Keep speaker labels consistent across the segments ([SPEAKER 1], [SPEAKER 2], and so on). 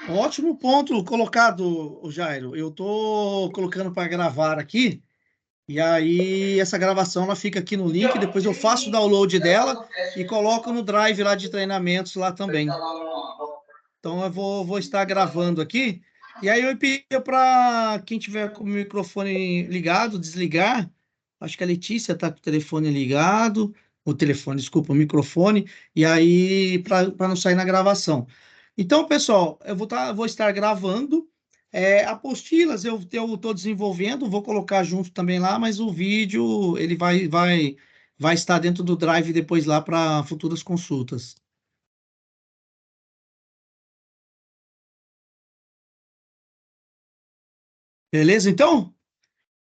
[SPEAKER 1] Ótimo ponto colocado, Jairo. Eu estou colocando para gravar aqui, e aí essa gravação ela fica aqui no link, depois eu faço o download dela e coloco no drive lá de treinamentos lá também. Então eu vou estar gravando aqui, e aí eu pedia para quem tiver com o microfone ligado, desligar. Acho que a Letícia está com o telefone ligado, desculpa, o microfone, e aí para não sair na gravação. Então, pessoal, vou estar gravando. Apostilas eu estou desenvolvendo, vou colocar junto também lá, mas o vídeo ele vai estar dentro do Drive depois lá para futuras consultas. Beleza, então?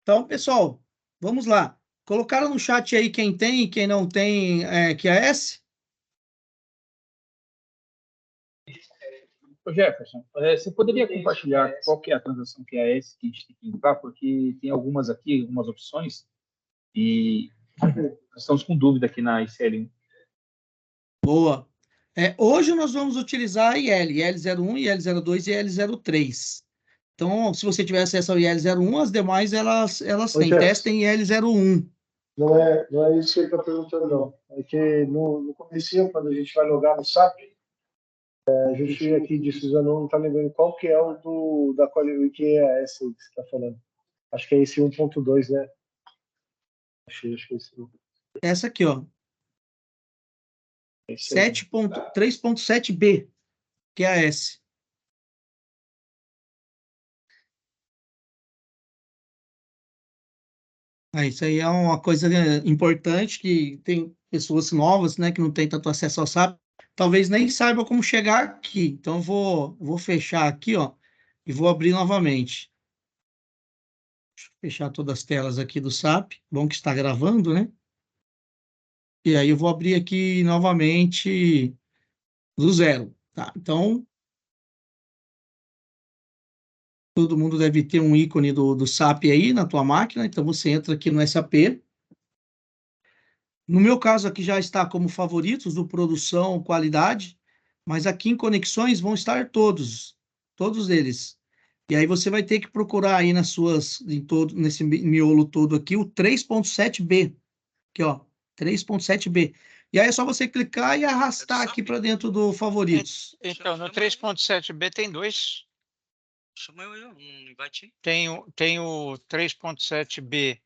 [SPEAKER 1] Então, pessoal, vamos lá. Colocaram no chat aí quem tem e quem não tem QAS?
[SPEAKER 2] Ô Jefferson, você poderia compartilhar qual que é a transação QAS que a gente tem que entrar? Porque tem algumas aqui, algumas opções, e nós estamos com dúvida aqui na ICL1.
[SPEAKER 1] Boa. Hoje nós vamos utilizar a IL01, IL02 e IL03. Então, se você tiver acesso ao IL01, as demais elas têm. Testem IL01.
[SPEAKER 3] Não é isso que ele está perguntando, não. É que no comecinho, quando a gente vai logar no SAP, a gente aqui de Suzano não está lembrando qual que é o da qualidade, que é essa aí que você está falando. Acho que é esse 1.2, né? Acho que é esse.
[SPEAKER 1] Essa aqui, ó. 3.7B, QAS. Isso aí é uma coisa importante que tem pessoas novas, né, que não têm tanto acesso ao SAP, talvez nem saibam como chegar aqui. Então, eu vou fechar aqui, ó, e vou abrir novamente. Deixa eu fechar todas as telas aqui do SAP. Bom que está gravando, né? E aí eu vou abrir aqui novamente do zero, tá? Então, todo mundo deve ter um ícone do SAP aí na tua máquina. Então, você entra aqui no SAP. No meu caso, aqui já está como favoritos do produção, qualidade, mas aqui em conexões vão estar todos eles. E aí você vai ter que procurar aí nesse miolo todo aqui, o 3.7B, aqui ó, 3.7B. E aí é só você clicar e arrastar aqui para dentro do favoritos.
[SPEAKER 4] Então, no 3.7B tem dois.
[SPEAKER 5] Chama eu, não invite.
[SPEAKER 4] Tem o 3.7B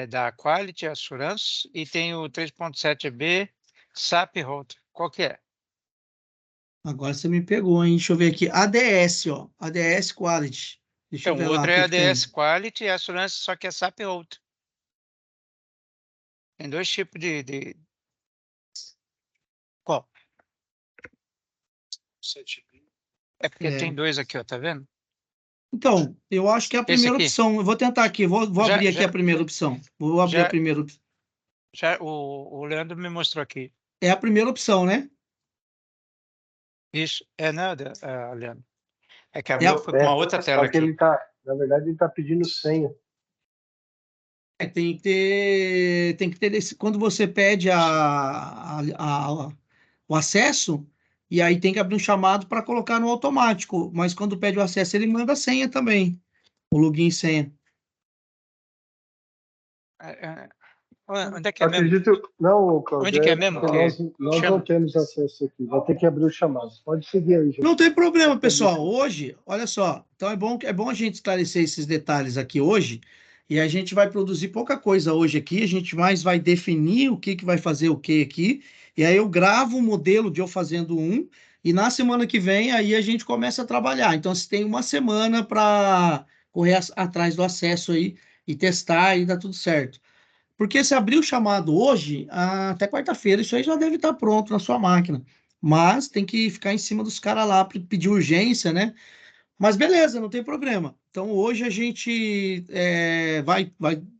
[SPEAKER 4] da Quality Assurance e tem o 3.7B SAP Router. Qual que é?
[SPEAKER 1] Agora você me pegou, hein? Deixa eu ver aqui. ADS, ó. ADS Quality. Deixa eu
[SPEAKER 4] Então,
[SPEAKER 1] ver
[SPEAKER 4] o
[SPEAKER 1] lá
[SPEAKER 4] outro
[SPEAKER 1] o
[SPEAKER 4] é
[SPEAKER 1] que que tem.
[SPEAKER 4] ADS Quality Assurance, só que é SAP Router. Tem dois tipos de... Qual? É porque tem dois aqui, ó, tá vendo?
[SPEAKER 1] Então, eu acho que é a primeira opção. Eu vou tentar aqui, vou abrir aqui a primeira opção. Vou abrir a primeira opção.
[SPEAKER 4] Já o Leandro me mostrou aqui.
[SPEAKER 1] É a primeira opção, né?
[SPEAKER 4] Isso, nada, Leandro. É que abriu foi uma outra tela aqui.
[SPEAKER 3] Na verdade, ele está pedindo senha.
[SPEAKER 1] Tem que ter quando você pede o acesso, e aí tem que abrir um chamado para colocar no automático. Mas quando pede o acesso, ele manda a senha também. O login e senha.
[SPEAKER 4] Onde é que é mesmo?
[SPEAKER 3] Acredito, não, Claudio.
[SPEAKER 4] Onde que é mesmo?
[SPEAKER 3] Nós não temos acesso aqui. Vai ter que abrir o chamado. Pode seguir aí, gente.
[SPEAKER 1] Não tem problema, pessoal. Hoje, olha só. Então é bom a gente esclarecer esses detalhes aqui hoje. E a gente vai produzir pouca coisa hoje aqui. A gente mais vai definir o que vai fazer o que aqui. E aí eu gravo um modelo de eu fazendo um. E na semana que vem aí a gente começa a trabalhar. Então você tem uma semana para correr atrás do acesso aí e testar e dá tudo certo. Porque se abrir o chamado hoje, até quarta-feira, isso aí já deve estar pronto na sua máquina. Mas tem que ficar em cima dos caras lá para pedir urgência, né? Mas beleza, não tem problema. Então hoje a gente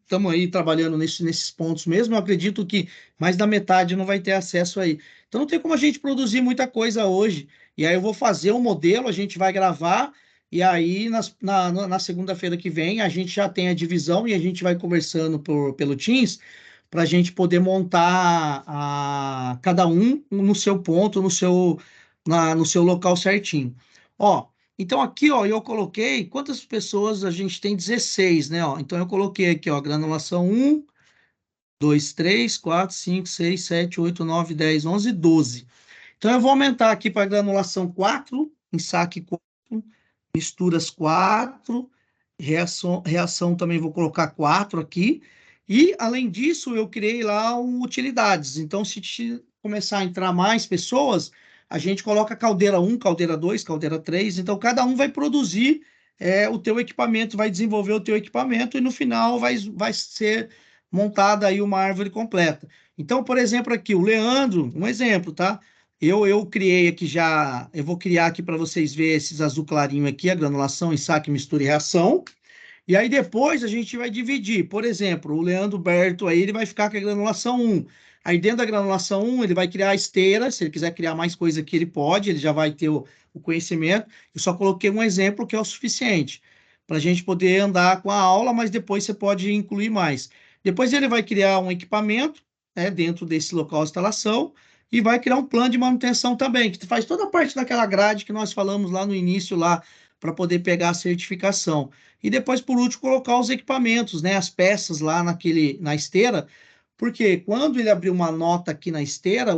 [SPEAKER 1] estamos aí trabalhando nesses pontos mesmo. Eu acredito que mais da metade não vai ter acesso aí. Então não tem como a gente produzir muita coisa hoje. E aí eu vou fazer um modelo, a gente vai gravar, e aí na segunda-feira que vem a gente já tem a divisão e a gente vai conversando pelo Teams para a gente poder montar cada um no seu ponto, no seu local certinho. Ó. Então, aqui, ó, eu coloquei quantas pessoas a gente tem? 16, né? Ó, então, eu coloquei aqui, ó, granulação 1, 2, 3, 4, 5, 6, 7, 8, 9, 10, 11, 12. Então, eu vou aumentar aqui para granulação 4, ensaque 4, misturas 4, reação também vou colocar 4 aqui. E, além disso, eu criei lá utilidades. Então, se começar a entrar mais pessoas, a gente coloca caldeira 1, caldeira 2, caldeira 3. Então, cada um vai produzir o teu equipamento, vai desenvolver o teu equipamento e, no final, vai ser montada aí uma árvore completa. Então, por exemplo, aqui, o Leandro, um exemplo, tá? Eu criei aqui já, eu vou criar aqui para vocês verem esses azul clarinho aqui, a granulação, ensaque, mistura e reação. E aí depois a gente vai dividir. Por exemplo, o Leandro Berto aí, ele vai ficar com a granulação 1. Aí dentro da granulação 1, ele vai criar a esteira. Se ele quiser criar mais coisa aqui, ele pode, ele já vai ter o conhecimento. Eu só coloquei um exemplo que é o suficiente para a gente poder andar com a aula, mas depois você pode incluir mais. Depois ele vai criar um equipamento, né, dentro desse local de instalação e vai criar um plano de manutenção também, que faz toda a parte daquela grade que nós falamos lá no início, lá para poder pegar a certificação. E depois, por último, colocar os equipamentos, né, as peças lá na esteira, porque quando ele abrir uma nota aqui na esteira,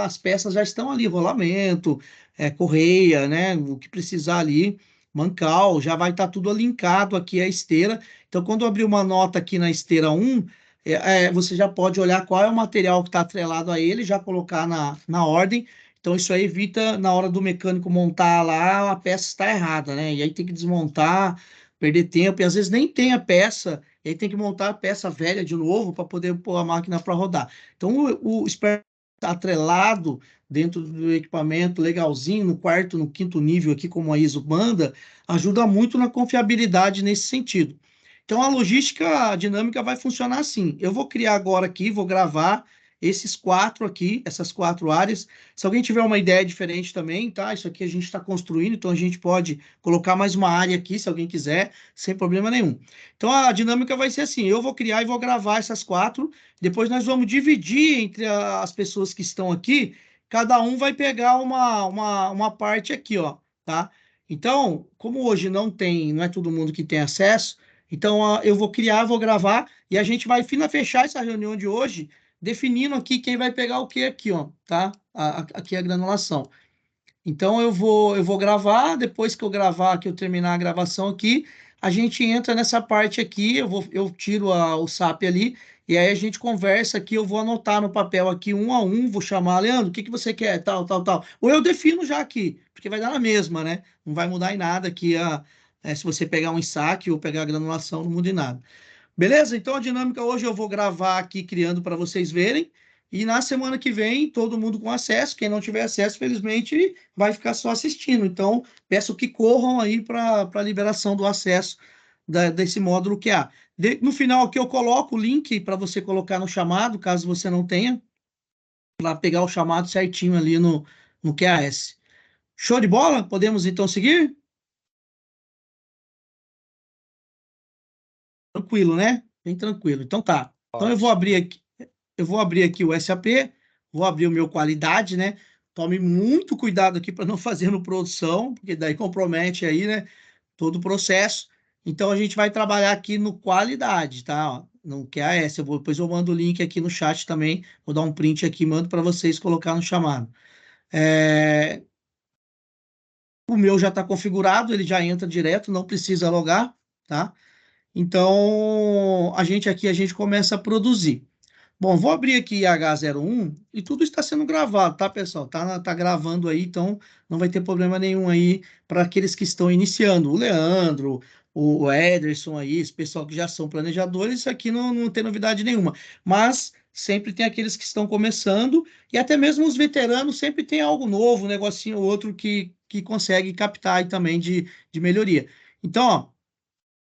[SPEAKER 1] as peças já estão ali, rolamento, correia, né, o que precisar ali, mancal, já vai estar tudo linkado aqui à esteira. Então, quando abrir uma nota aqui na esteira 1, você já pode olhar qual é o material que está atrelado a ele, já colocar na ordem. Então, isso aí evita, na hora do mecânico montar lá, a peça está errada, né? E aí tem que desmontar, perder tempo, e às vezes nem tem a peça, e aí tem que montar a peça velha de novo para poder pôr a máquina para rodar. Então, o spare tá atrelado dentro do equipamento, legalzinho, no quarto, no quinto nível aqui, como a ISO manda, ajuda muito na confiabilidade nesse sentido. Então, a logística a dinâmica vai funcionar assim. Eu vou criar agora aqui, vou gravar esses 4 aqui, essas 4 áreas. Se alguém tiver uma ideia diferente também, tá? Isso aqui a gente está construindo, então a gente pode colocar mais uma área aqui, se alguém quiser, sem problema nenhum. Então, a dinâmica vai ser assim, eu vou criar e vou gravar essas 4, depois nós vamos dividir entre as pessoas que estão aqui, cada um vai pegar uma parte aqui, ó, tá? Então, como hoje não é todo mundo que tem acesso, então, eu vou criar, vou gravar e a gente vai fechar essa reunião de hoje definindo aqui quem vai pegar o que aqui, ó, tá? Aqui é a granulação. Então, eu vou gravar, depois que eu gravar, que eu terminar a gravação aqui, a gente entra nessa parte aqui, eu tiro o SAP ali, e aí a gente conversa aqui, eu vou anotar no papel aqui, um a um, vou chamar, Leandro, o que que você quer, tal, tal, tal. Ou eu defino já aqui, porque vai dar na mesma, né? Não vai mudar em nada aqui, se você pegar um ensaque ou pegar a granulação, não muda em nada. Beleza? Então a dinâmica hoje eu vou gravar aqui criando para vocês verem. E na semana que vem, todo mundo com acesso. Quem não tiver acesso, felizmente, vai ficar só assistindo. Então, peço que corram aí para a liberação do acesso desse módulo QA. No final aqui eu coloco o link para você colocar no chamado, caso você não tenha, para pegar o chamado certinho ali no QAS. Show de bola? Podemos então seguir? Tranquilo, né? Bem tranquilo. Então tá. Então eu vou abrir aqui o SAP, vou abrir o meu qualidade, né? Tome muito cuidado aqui para não fazer no produção, porque daí compromete aí, né? Todo o processo. Então a gente vai trabalhar aqui no qualidade, tá? Ó, no QAS. Depois eu mando o link aqui no chat também. Vou dar um print aqui, mando para vocês colocar no chamado. O meu já está configurado, ele já entra direto, não precisa logar, tá? Então, a gente começa a produzir. Bom, vou abrir aqui IH01 e tudo está sendo gravado, tá, pessoal? Tá gravando aí, então não vai ter problema nenhum aí para aqueles que estão iniciando. O Leandro, o Ederson aí, esse pessoal que já são planejadores, isso aqui não tem novidade nenhuma. Mas sempre tem aqueles que estão começando e até mesmo os veteranos sempre tem algo novo, um negocinho ou outro que consegue captar aí também de melhoria. Então, ó,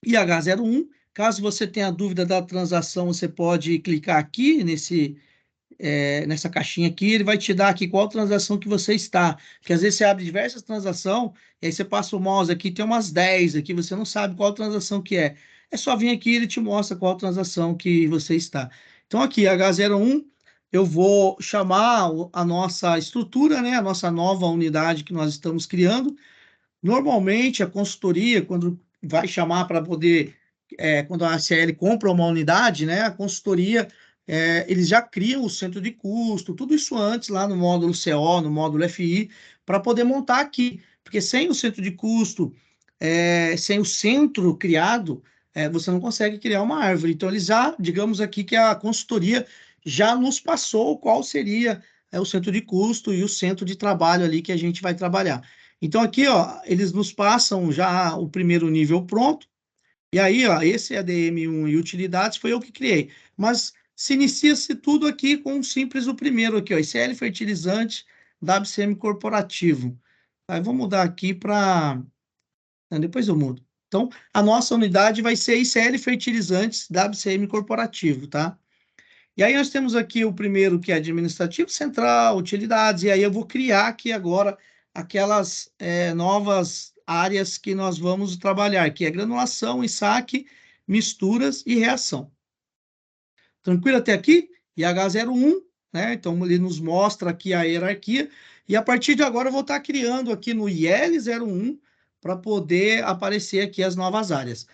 [SPEAKER 1] IH01. Caso você tenha dúvida da transação, você pode clicar aqui nessa caixinha aqui, ele vai te dar aqui qual transação que você está. Porque às vezes você abre diversas transações, e aí você passa o mouse aqui, tem umas 10 aqui, você não sabe qual transação que é. É só vir aqui e ele te mostra qual transação que você está. Então aqui, H01, eu vou chamar a nossa estrutura, né, a nossa nova unidade que nós estamos criando, Normalmente, a consultoria, quando vai chamar para poder, quando a ACL compra uma unidade, né, a consultoria, eles já criam o centro de custo, tudo isso antes, lá no módulo CO, no módulo FI, para poder montar aqui. Porque sem o centro de custo, sem o centro criado, você não consegue criar uma árvore. Então, eles já, digamos aqui que a consultoria já nos passou qual seria o centro de custo e o centro de trabalho ali que a gente vai trabalhar. Então, aqui, ó, eles nos passam já o primeiro nível pronto, e aí, ó, esse ADM1 e utilidades foi eu que criei. Mas se inicia-se tudo aqui com um simples o primeiro aqui, ó, ICL fertilizante WCM corporativo. Aí vou mudar aqui para... Depois eu mudo. Então, a nossa unidade vai ser ICL fertilizantes WCM corporativo, tá? E aí nós temos aqui o primeiro que é administrativo central, utilidades, e aí eu vou criar aqui agora aquelas novas áreas que nós vamos trabalhar, que é granulação, ensaque, misturas e reação. Tranquilo até aqui? IH01, né? Então ele nos mostra aqui a hierarquia, e a partir de agora eu vou estar criando aqui no IL01 para poder aparecer aqui as novas áreas.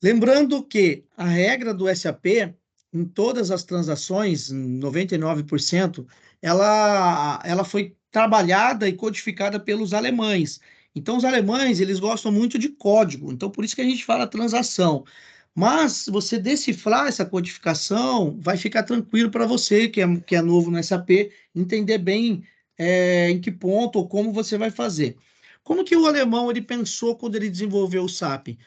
[SPEAKER 1] Lembrando que a regra do SAP, em todas as transações, 99%, ela foi trabalhada e codificada pelos alemães. Então, os alemães, eles gostam muito de código, então por isso que a gente fala transação. Mas, se você decifrar essa codificação, vai ficar tranquilo para você, que é novo no SAP, entender bem em que ponto ou como você vai fazer. Como que o alemão ele pensou quando ele desenvolveu o SAP?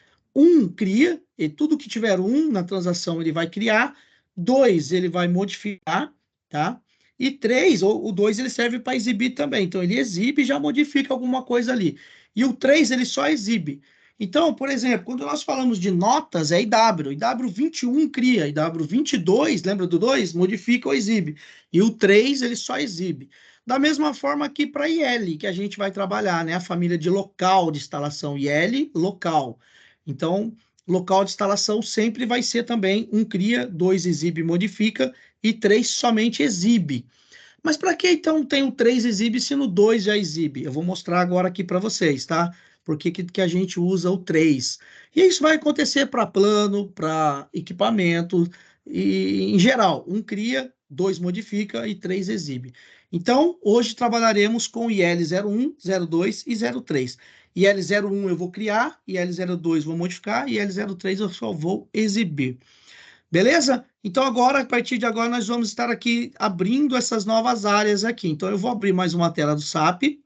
[SPEAKER 1] Cria, e tudo que tiver na transação ele vai criar. 2, ele vai modificar, tá? E 3, o 2 ele serve para exibir também. Então, ele exibe e já modifica alguma coisa ali. E o 3, ele só exibe. Então, por exemplo, quando nós falamos de notas, é IW. IW 21 cria, IW 22, lembra do 2? Modifica ou exibe. E o 3, ele só exibe. Da mesma forma aqui para IL, que a gente vai trabalhar, né? A família de local de instalação, IL, local. Então, local de instalação sempre vai ser também cria, 2 exibe e modifica, e 3 somente exibe. Mas para que então tem o 3 exibe se no 2 já exibe? Eu vou mostrar agora aqui para vocês, tá? Por que a gente usa o 3. E isso vai acontecer para plano, para equipamento, e em geral, cria, 2 modifica e 3 exibe. Então, hoje trabalharemos com IL01, 02 e 03. IL01 eu vou criar, IL02 vou modificar, e IL03 eu só vou exibir. Beleza? Então, agora, a partir de agora, nós vamos estar aqui abrindo essas novas áreas aqui. Então, eu vou abrir mais uma tela do SAP.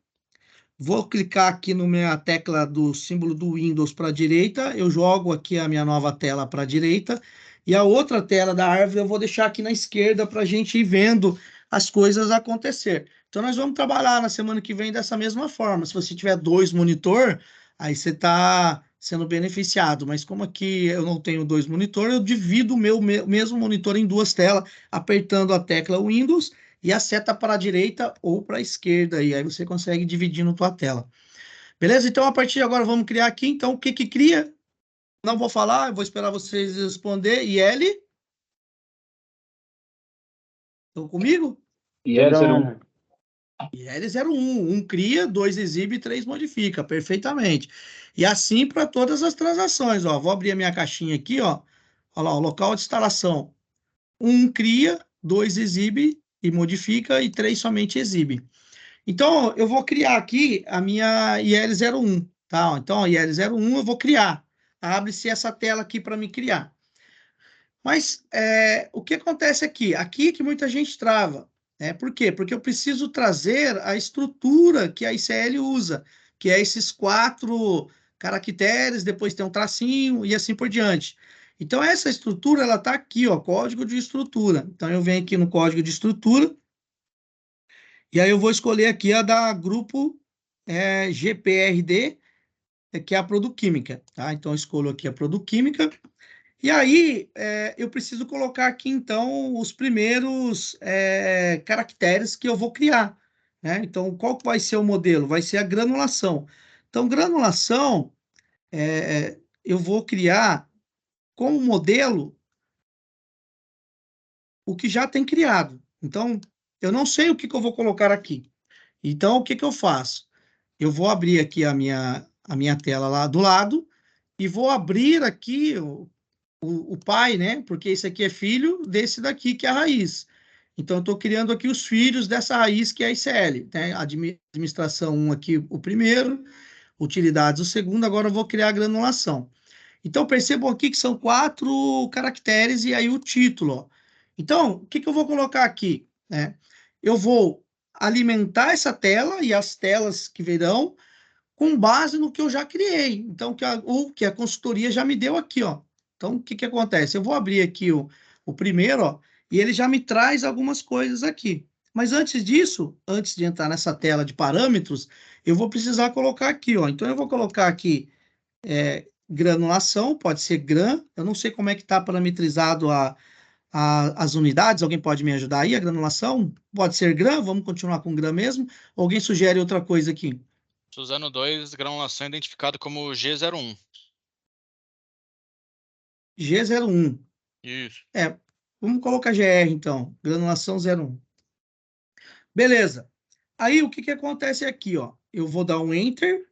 [SPEAKER 1] Vou clicar aqui na minha tecla do símbolo do Windows para a direita. Eu jogo aqui a minha nova tela para a direita. E a outra tela da árvore eu vou deixar aqui na esquerda para a gente ir vendo as coisas acontecer. Então, nós vamos trabalhar na semana que vem dessa mesma forma. Se você tiver 2 monitor, aí você está sendo beneficiado. Mas como aqui eu não tenho 2 monitores, eu divido o meu mesmo monitor em 2 telas, apertando a tecla Windows e a seta para a direita ou para a esquerda, e aí você consegue dividir na tua tela. Beleza? Então, a partir de agora, vamos criar aqui. Então, o que que cria? Não vou falar, eu vou esperar vocês responder. IL? Estão comigo?
[SPEAKER 2] IL01.
[SPEAKER 1] IL01. Cria, 2 exibe, 3 modifica. Perfeitamente. E assim para todas as transações. Ó. Vou abrir a minha caixinha aqui, ó. Olha lá, o local de instalação. 1 cria, 2 exibe e modifica, e 3 somente exibe. Então, eu vou criar aqui a minha IL01, tá? Então, a IL01 eu vou criar. Abre-se essa tela aqui para me criar. Mas o que acontece aqui? Aqui que muita gente trava. Por quê? Porque eu preciso trazer a estrutura que a ICL usa, que é esses 4 caracteres, depois tem um tracinho e assim por diante. Então, essa estrutura, ela está aqui, ó, código de estrutura. Então, eu venho aqui no código de estrutura, e aí eu vou escolher aqui a da grupo GPRD, que é a Produquímica, tá? Então, eu escolho aqui a Produquímica. E aí, eu preciso colocar aqui, então, os primeiros caracteres que eu vou criar, né? Então, qual que vai ser o modelo? Vai ser a granulação. Então, granulação, eu vou criar como modelo o que já tem criado. Então, eu não sei o que eu vou colocar aqui. Então, o que eu faço? eu vou abrir aqui a minha tela lá do lado e vou abrir aqui o pai, né? Porque esse aqui é filho desse daqui, que é a raiz. Então, eu estou criando aqui os filhos dessa raiz, que é a ICL, né? Administração 1 aqui, o primeiro, utilidades o segundo, agora eu vou criar a granulação. Então, percebam aqui que são 4 caracteres e aí o título, ó. Então, o que eu vou colocar aqui, né? Eu vou alimentar essa tela e as telas que virão com base no que eu já criei. Então, que a consultoria já me deu aqui, ó. Então, o que acontece? Eu vou abrir aqui o primeiro, ó, e ele já me traz algumas coisas aqui. Mas antes disso, antes de entrar nessa tela de parâmetros, eu vou precisar colocar aqui, ó. Então, eu vou colocar aqui granulação, pode ser GRAM. Eu não sei como é que está parametrizado as unidades. Alguém pode me ajudar aí? A granulação pode ser GRAM? Vamos continuar com GRAM mesmo? Ou alguém sugere outra coisa aqui?
[SPEAKER 6] Suzano 2, granulação identificado como G01.
[SPEAKER 1] G01.
[SPEAKER 6] Isso.
[SPEAKER 1] Vamos colocar GR, então. Granulação 01. Beleza. Aí, o que acontece aqui, ó? Eu vou dar um Enter,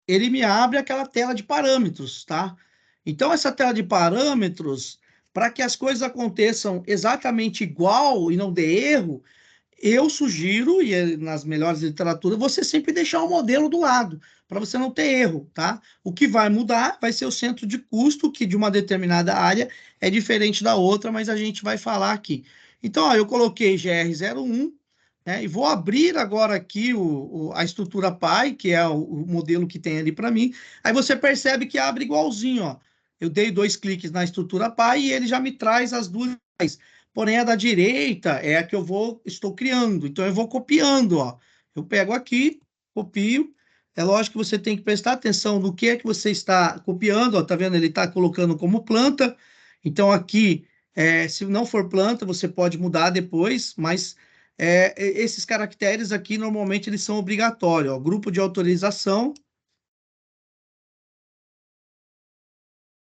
[SPEAKER 1] ele me abre aquela tela de parâmetros, tá? Então, essa tela de parâmetros, para que as coisas aconteçam exatamente igual e não dê erro, eu sugiro, e nas melhores literaturas, você sempre deixar o modelo do lado, para você não ter erro, tá? O que vai mudar vai ser o centro de custo, que de uma determinada área é diferente da outra, mas a gente vai falar aqui. Então, ó, eu coloquei GR01, né, e vou abrir agora aqui a estrutura PI, que é o modelo que tem ali para mim. Aí você percebe que abre igualzinho, ó. Eu dei 2 cliques na estrutura PI e ele já me traz as duas. Porém, a da direita é a que estou criando. Então, eu vou copiando, ó. Eu pego aqui, copio. É lógico que você tem que prestar atenção no que é que você está copiando, ó. Tá vendo? Ele está colocando como planta. Então, aqui, se não for planta, você pode mudar depois, mas esses caracteres aqui, normalmente, eles são obrigatórios, ó. Grupo de autorização.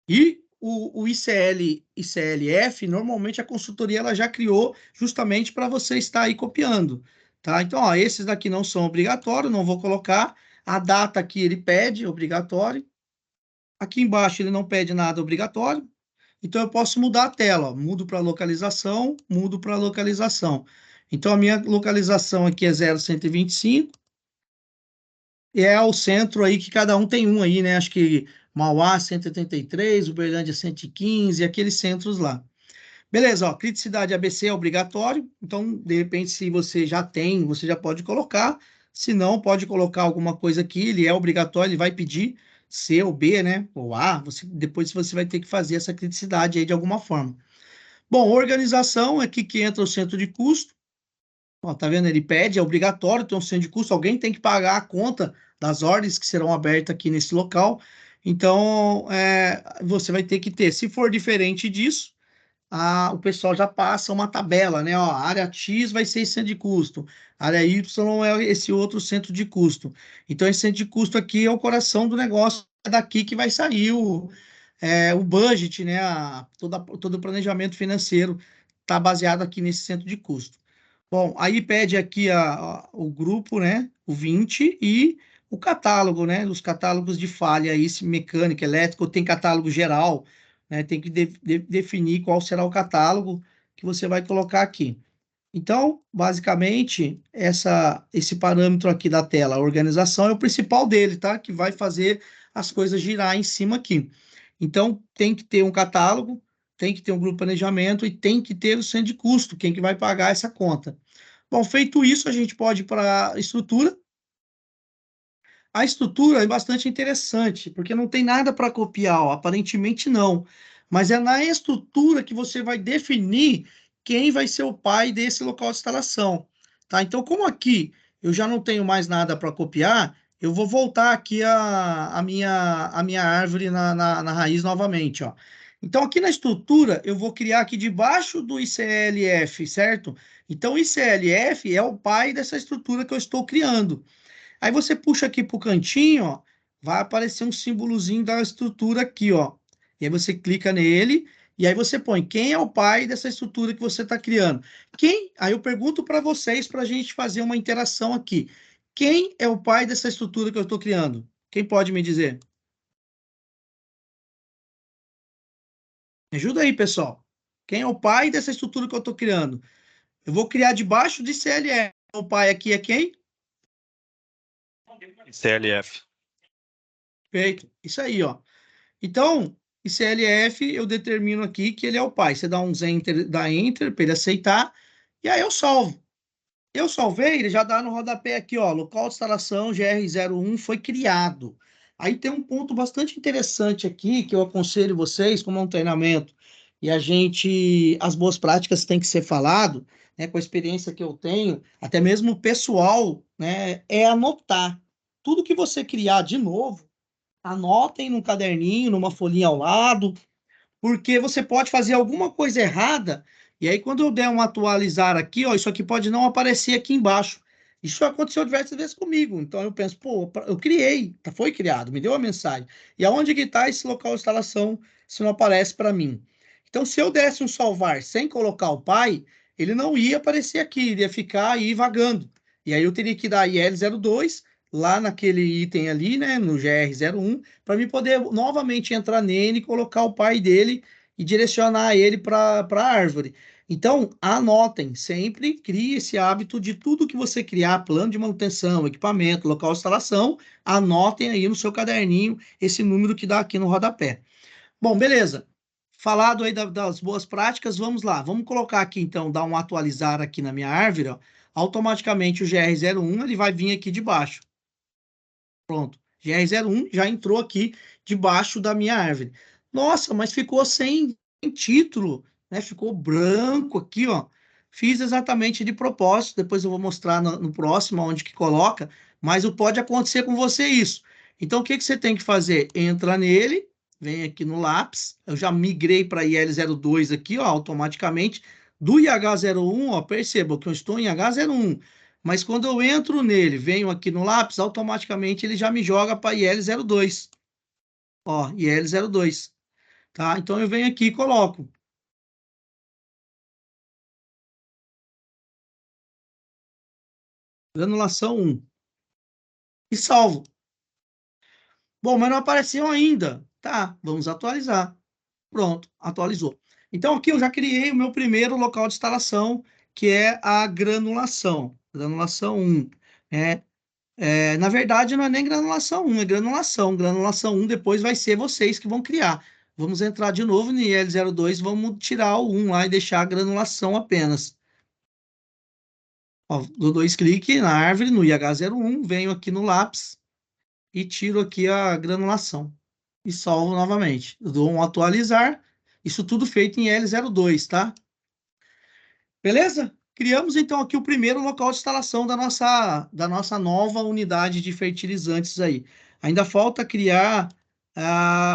[SPEAKER 1] E o ICLF, normalmente a consultoria ela já criou justamente para você estar aí copiando, tá? Então, ó, esses daqui não são obrigatórios, não vou colocar. A data aqui ele pede, obrigatório. Aqui embaixo ele não pede nada obrigatório. Então, eu posso mudar a tela, ó. Mudo para localização, mudo para localização. Então, a minha localização aqui é 0125. E é o centro aí que cada um tem um aí, né? Acho que Mauá 183, Uberlândia 115, aqueles centros lá. Beleza, ó, criticidade ABC é obrigatório, então, de repente, se você já tem, você já pode colocar. Se não, pode colocar alguma coisa aqui, ele é obrigatório, ele vai pedir C ou B, né? Ou A, depois você vai ter que fazer essa criticidade aí de alguma forma. Bom, organização, aqui que entra o centro de custo. Ó, tá vendo? Ele pede, é obrigatório ter um centro de custo, alguém tem que pagar a conta das ordens que serão abertas aqui nesse local. Então, você vai ter que ter. Se for diferente disso, o pessoal já passa uma tabela, né? Ó, a área X vai ser esse centro de custo, a área Y é esse outro centro de custo. Então, esse centro de custo aqui é o coração do negócio, é daqui que vai sair o budget, né? Todo o planejamento financeiro está baseado aqui nesse centro de custo. Bom, aí pede aqui o grupo, né? O 20 e o catálogo, né? Os catálogos de falha aí, mecânica, elétrica, tem catálogo geral, né? Tem que definir qual será o catálogo que você vai colocar aqui. Então, basicamente, esse parâmetro aqui da tela, a organização, é o principal dele, tá? Que vai fazer as coisas girar em cima aqui. Então, tem que ter um catálogo, tem que ter um grupo de planejamento e tem que ter o centro de custo, quem que vai pagar essa conta. Bom, feito isso, a gente pode ir para a estrutura. A estrutura é bastante interessante, porque não tem nada para copiar, ó, aparentemente não. Mas é na estrutura que você vai definir quem vai ser o pai desse local de instalação. Tá? Então, como aqui eu já não tenho mais nada para copiar, eu vou voltar aqui a minha árvore na raiz novamente. Ó. Então, aqui na estrutura, eu vou criar aqui debaixo do ICLF, certo? Então, o ICLF é o pai dessa estrutura que eu estou criando. Aí você puxa aqui para o cantinho, ó, vai aparecer um símbolozinho da estrutura aqui, ó. E aí você clica nele e aí você põe quem é o pai dessa estrutura que você está criando. Quem? Aí eu pergunto para vocês para a gente fazer uma interação aqui. Quem é o pai dessa estrutura que eu estou criando? Quem pode me dizer? Me ajuda aí, pessoal. Quem é o pai dessa estrutura que eu estou criando? Eu vou criar debaixo de CLF. O pai aqui é quem?
[SPEAKER 6] CLF.
[SPEAKER 1] Perfeito. Isso aí, ó. Então, CLF eu determino aqui que ele é o pai. Você dá uns enter, dá enter para ele aceitar, e aí eu salvo. Eu salvei, ele já dá no rodapé aqui, ó, local de instalação GR01 foi criado. Aí tem um ponto bastante interessante aqui que eu aconselho vocês, como é um treinamento, e as boas práticas têm que ser falado, né, com a experiência que eu tenho, até mesmo o pessoal, né, é anotar. Tudo que você criar de novo, anotem num caderninho, numa folhinha ao lado, porque você pode fazer alguma coisa errada, e aí quando eu der um atualizar aqui, ó, isso aqui pode não aparecer aqui embaixo. Isso aconteceu diversas vezes comigo, então eu penso, pô, eu criei, foi criado, me deu a mensagem. E aonde que está esse local de instalação se não aparece para mim? Então, se eu desse um salvar sem colocar o pai, ele não ia aparecer aqui, ele ia ficar aí vagando. E aí eu teria que dar IL02 lá naquele item ali, né, no GR01, para mim poder novamente entrar nele, colocar o pai dele e direcionar ele para a árvore. Então, anotem, sempre crie esse hábito de tudo que você criar, plano de manutenção, equipamento, local de instalação, anotem aí no seu caderninho esse número que dá aqui no rodapé. Bom, beleza. Falado aí das boas práticas, vamos lá. Vamos colocar aqui, então, dar um atualizar aqui na minha árvore, ó. Automaticamente o GR01 ele vai vir aqui de baixo. Pronto. GR01 já entrou aqui debaixo da minha árvore. Nossa, mas ficou sem título, né? Ficou branco aqui, ó. Fiz exatamente de propósito. Depois eu vou mostrar no próximo onde que coloca, mas pode acontecer com você isso. Então, o que que você tem que fazer? Entra nele, vem aqui no lápis. Eu já migrei para IL02 aqui, ó, automaticamente. Do IH01, ó, perceba que eu estou em H01. Mas quando eu entro nele, venho aqui no lápis, automaticamente ele já me joga para IL02. Ó, IL02. Tá? Então eu venho aqui e coloco. Granulação 1. E salvo. Bom, mas não apareceu ainda. Tá, vamos atualizar. Pronto, atualizou. Então aqui eu já criei o meu primeiro local de instalação, que é a granulação. Granulação 1. Na verdade, não é nem granulação 1, é granulação. Granulação 1 depois vai ser vocês que vão criar. Vamos entrar de novo no IL02, vamos tirar o 1 lá e deixar a granulação apenas. Ó, dou dois cliques na árvore, no IH01, venho aqui no lápis e tiro aqui a granulação. E salvo novamente. Eu dou um atualizar. Isso tudo feito em L02, tá? Beleza? Criamos então aqui o primeiro local de instalação da nossa nova unidade de fertilizantes aí. Ainda falta criar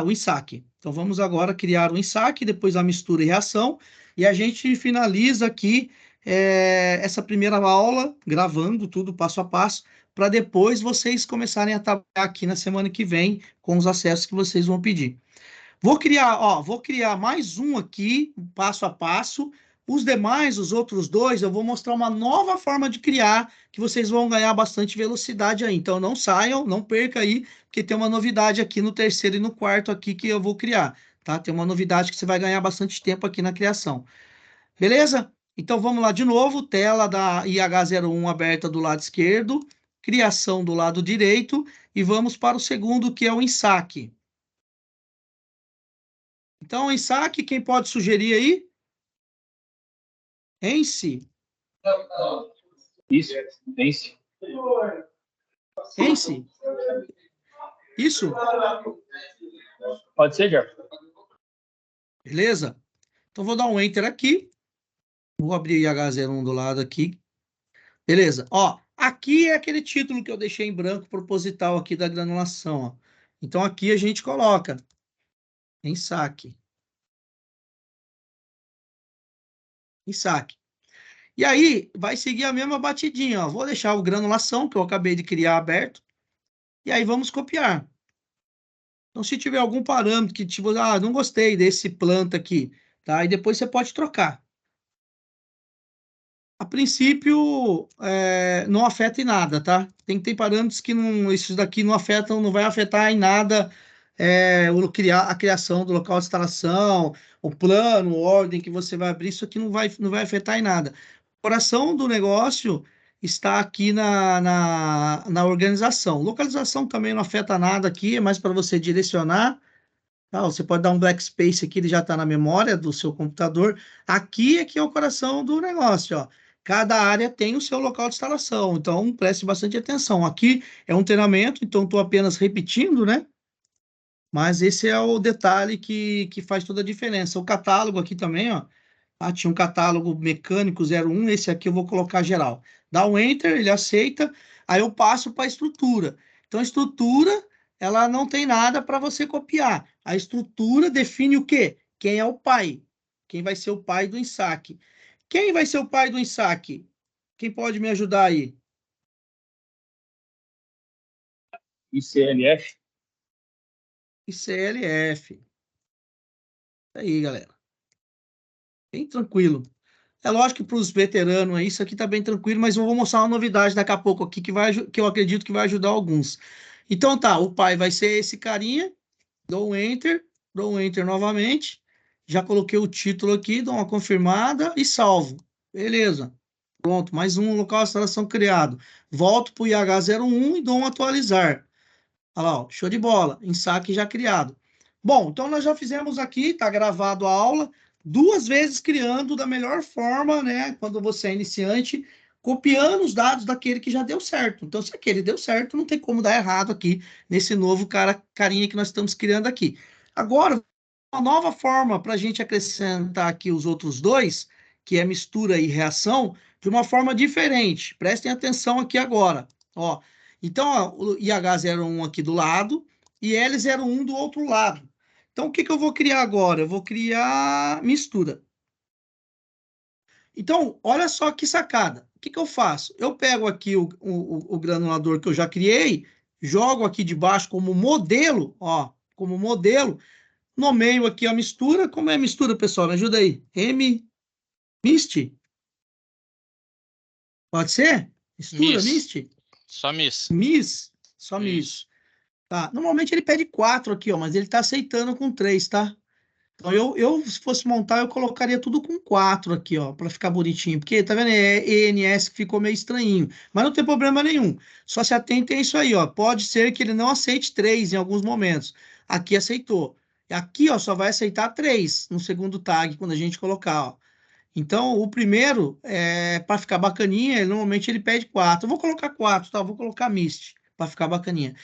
[SPEAKER 1] o ensaque. Então vamos agora criar o ensaque, depois a mistura e reação, e a gente finaliza aqui essa primeira aula, gravando tudo passo a passo, para depois vocês começarem a trabalhar aqui na semana que vem com os acessos que vocês vão pedir. Vou criar mais um aqui, passo a passo. Os demais, os outros dois, eu vou mostrar uma nova forma de criar, que vocês vão ganhar bastante velocidade aí. Então, não saiam, não perca aí, porque tem uma novidade aqui no terceiro e no quarto aqui que eu vou criar, tá? Tem uma novidade que você vai ganhar bastante tempo aqui na criação. Beleza? Então, vamos lá de novo. Tela da IH01 aberta do lado esquerdo, criação do lado direito, e vamos para o segundo, que é o ensaque. Então, em saque, quem pode sugerir aí? Ence.
[SPEAKER 2] Isso, Ence.
[SPEAKER 1] Ence. Isso.
[SPEAKER 2] Pode ser, Jeff?
[SPEAKER 1] Beleza? Então, vou dar um Enter aqui. Vou abrir o IH01 do lado aqui. Beleza. Ó, aqui é aquele título que eu deixei em branco proposital aqui da granulação. Ó. Então, aqui a gente coloca em saque. Em saque. E aí, vai seguir a mesma batidinha. Ó. Vou deixar o granulação, que eu acabei de criar, aberto. E aí, vamos copiar. Então, se tiver algum parâmetro que, tipo, não gostei desse planta aqui, tá? E depois você pode trocar. A princípio, não afeta em nada, tá? Tem que ter parâmetros que não, esses daqui não afetam, não vai afetar em nada a criação do local de instalação, o plano, a ordem que você vai abrir, isso aqui não vai afetar em nada. O coração do negócio está aqui na organização. Localização também não afeta nada aqui, é mais para você direcionar. Tá? Você pode dar um backspace aqui, ele já está na memória do seu computador. Aqui é o coração do negócio, ó. Cada área tem o seu local de instalação, então preste bastante atenção. Aqui é um treinamento, então estou apenas repetindo, né? Mas esse é o detalhe que faz toda a diferença. O catálogo aqui também, ó. Tinha um catálogo mecânico 01, esse aqui eu vou colocar geral. Dá um Enter, ele aceita, aí eu passo para a estrutura. Então, a estrutura, ela não tem nada para você copiar. A estrutura define o quê? Quem é o pai? Quem vai ser o pai do ensaque? Quem vai ser o pai do ensaque? Quem pode me ajudar aí?
[SPEAKER 2] ICLF?
[SPEAKER 1] ICLF. Aí, galera. Bem tranquilo. É lógico que para os veteranos aí, isso aqui está bem tranquilo, mas eu vou mostrar uma novidade daqui a pouco aqui que eu acredito que vai ajudar alguns. Então tá, o pai vai ser esse carinha, dou um enter novamente, já coloquei o título aqui, dou uma confirmada e salvo. Beleza. Pronto, mais um local de instalação criado. Volto para o IH01 e dou um atualizar. Olha lá, ó, show de bola, ensaque já criado. Bom, então nós já fizemos aqui, está gravado a aula, 2 vezes criando da melhor forma, né? Quando você é iniciante, copiando os dados daquele que já deu certo. Então, se aquele deu certo, não tem como dar errado aqui nesse novo carinha que nós estamos criando aqui. Agora, uma nova forma para a gente acrescentar aqui os outros dois, que é mistura e reação, de uma forma diferente. Prestem atenção aqui agora. Ó, então, ó, o IH01 aqui do lado e L01 do outro lado. Então, o que eu vou criar agora? Eu vou criar mistura. Então, olha só que sacada. O que eu faço? Eu pego aqui o granulador que eu já criei, jogo aqui de baixo como modelo, ó, como modelo, nomeio aqui a mistura. Como é a mistura, pessoal? Me ajuda aí. Mist? Pode ser? Mistura,
[SPEAKER 6] Miss.
[SPEAKER 1] Mist?
[SPEAKER 6] Só Miss.
[SPEAKER 1] Miss? Só
[SPEAKER 6] Isso.
[SPEAKER 1] Miss. Tá. Normalmente ele pede 4 aqui, ó, mas ele está aceitando com 3, tá? Então se fosse montar, eu colocaria tudo com 4 aqui, ó, para ficar bonitinho. Porque, tá vendo? É ENS que ficou meio estranhinho. Mas não tem problema nenhum. Só se atentem a isso aí, ó. Pode ser que ele não aceite 3 em alguns momentos. Aqui aceitou. Aqui, ó, só vai aceitar 3 no segundo tag, quando a gente colocar, ó. Então, o primeiro, para ficar bacaninha, normalmente ele pede 4. Eu vou colocar 4, tá? Eu vou colocar Mist, para ficar bacaninha.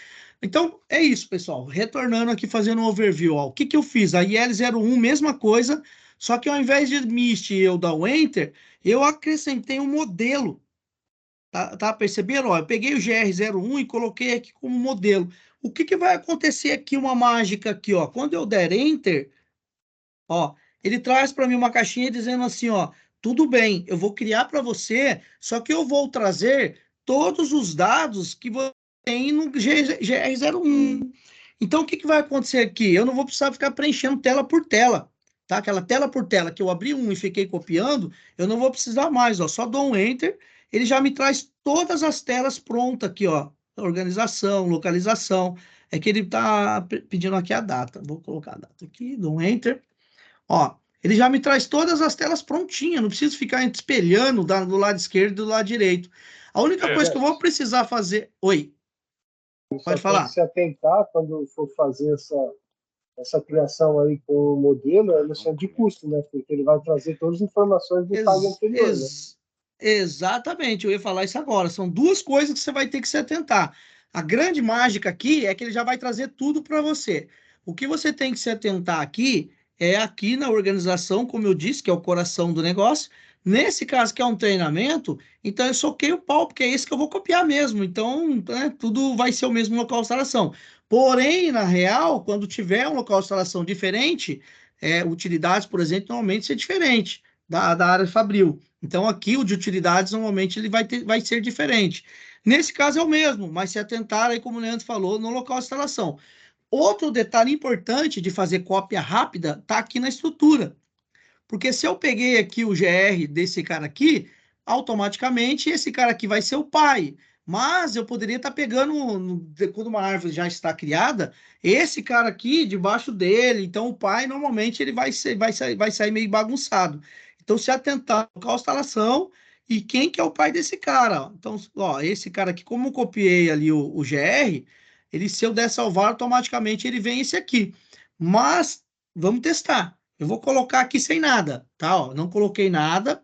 [SPEAKER 1] Então, é isso, pessoal. Retornando aqui, fazendo um overview. Ó. O que eu fiz? A IL01, mesma coisa, só que ao invés de Mist eu dar o Enter, eu acrescentei um modelo. Tá percebendo? Ó, eu peguei o GR01 e coloquei aqui como modelo. O que vai acontecer aqui, uma mágica aqui, ó. Quando eu der Enter, ó, ele traz para mim uma caixinha dizendo assim, ó, tudo bem, eu vou criar para você, só que eu vou trazer todos os dados que você tem no GR01. Então, o que vai acontecer aqui? Eu não vou precisar ficar preenchendo tela por tela, tá? Aquela tela por tela que eu abri um e fiquei copiando, eu não vou precisar mais, ó, só dou um Enter, ele já me traz todas as telas prontas aqui, ó, organização, localização, é que ele está pedindo aqui a data, vou colocar a data aqui, dou um Enter, ó, ele já me traz todas as telas prontinhas, não preciso ficar espelhando do lado esquerdo e do lado direito. A única coisa que eu vou precisar fazer... Oi, pode falar.
[SPEAKER 3] Tem que se atentar quando for fazer essa criação aí com o modelo, é noção de custo, né? Porque ele vai trazer todas as informações do tag anterior, né?
[SPEAKER 1] Exatamente, eu ia falar isso agora. São 2 coisas que você vai ter que se atentar. A grande mágica aqui é que ele já vai trazer tudo para você. O que você tem que se atentar aqui é aqui na organização, como eu disse, que é o coração do negócio. Nesse caso, que é um treinamento, então eu soquei o pau, porque é esse que eu vou copiar mesmo. Então, né, tudo vai ser o mesmo local de instalação. Porém, na real, quando tiver um local de instalação diferente, utilidades, por exemplo, normalmente é diferente da área Fabril. Então, aqui o de utilidades, normalmente, ele vai ser diferente. Nesse caso é o mesmo, mas se atentar aí, como o Leandro falou, no local de instalação. Outro detalhe importante de fazer cópia rápida está aqui na estrutura. Porque se eu peguei aqui o GR desse cara aqui, automaticamente esse cara aqui vai ser o pai. Mas eu poderia estar pegando, quando uma árvore já está criada, esse cara aqui debaixo dele. Então, o pai normalmente ele vai sair meio bagunçado. Então, se atentar ao local de instalação e quem que é o pai desse cara. Então, ó, esse cara aqui, como eu copiei ali o GR, ele, se eu der salvar, automaticamente ele vem esse aqui. Mas, vamos testar. Eu vou colocar aqui sem nada, tá? Ó, não coloquei nada.